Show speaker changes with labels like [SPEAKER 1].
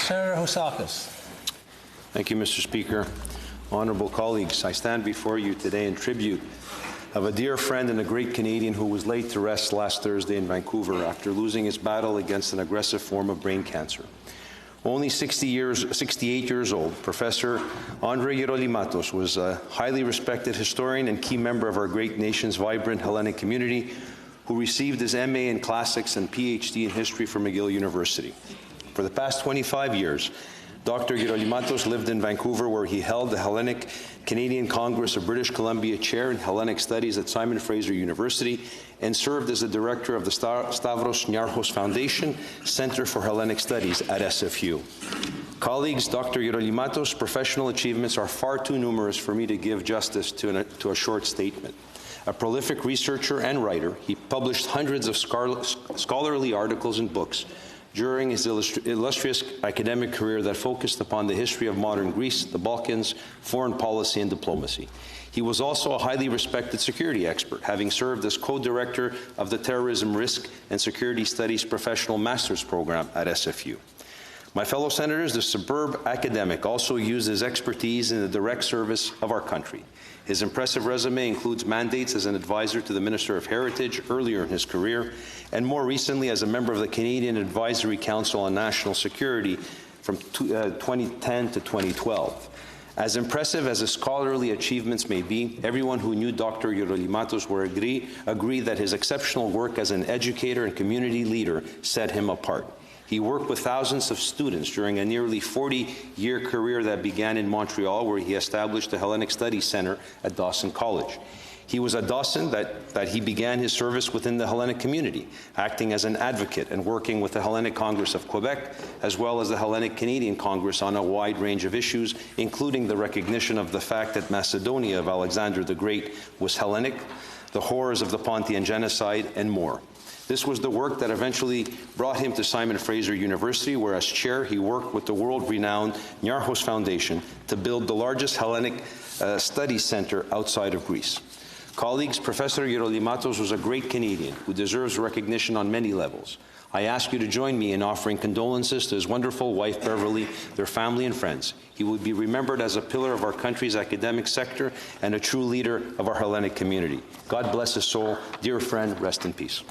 [SPEAKER 1] Senator Housakos.
[SPEAKER 2] Thank you, Mr. Speaker. Honourable colleagues, I stand before you today in tribute of a dear friend and a great Canadian who was laid to rest last Thursday in Vancouver after losing his battle against an aggressive form of brain cancer. Only 68 years old, Professor Andre Gerolimatos was a highly respected historian and key member of our great nation's vibrant Hellenic community, who received his MA in Classics and PhD in History from McGill University. For the past 25 years, Dr. Gerolimatos lived in Vancouver, where he held the Hellenic Canadian Congress of British Columbia Chair in Hellenic Studies at Simon Fraser University and served as the director of the Stavros Niarchos Foundation Center for Hellenic Studies at SFU. Colleagues, Dr. Gerolimatos' professional achievements are far too numerous for me to give justice to a short statement. A prolific researcher and writer, he published hundreds of scholarly articles and books during his illustrious academic career that focused upon the history of modern Greece, the Balkans, foreign policy, and diplomacy. He was also a highly respected security expert, having served as co-director of the Terrorism Risk and Security Studies Professional Master's Program at SFU. My fellow senators, the superb academic also used his expertise in the direct service of our country. His impressive resume includes mandates as an advisor to the Minister of Heritage earlier in his career, and more recently as a member of the Canadian Advisory Council on National Security from 2010 to 2012. As impressive as his scholarly achievements may be, everyone who knew Dr. Gerolimatos will agree that his exceptional work as an educator and community leader set him apart. He worked with thousands of students during a nearly 40-year career that began in Montreal, where he established the Hellenic Studies Center at Dawson College. He was at Dawson that he began his service within the Hellenic community, acting as an advocate and working with the Hellenic Congress of Quebec, as well as the Hellenic Canadian Congress on a wide range of issues, including the recognition of the fact that Macedonia of Alexander the Great was Hellenic, the horrors of the Pontian genocide, and more. This was the work that eventually brought him to Simon Fraser University, where as chair he worked with the world-renowned Niarchos Foundation to build the largest Hellenic studies center outside of Greece. Colleagues, Professor Gerolimatos was a great Canadian who deserves recognition on many levels. I ask you to join me in offering condolences to his wonderful wife, Beverly, their family and friends. He will be remembered as a pillar of our country's academic sector and a true leader of our Hellenic community. God bless his soul. Dear friend, rest in peace.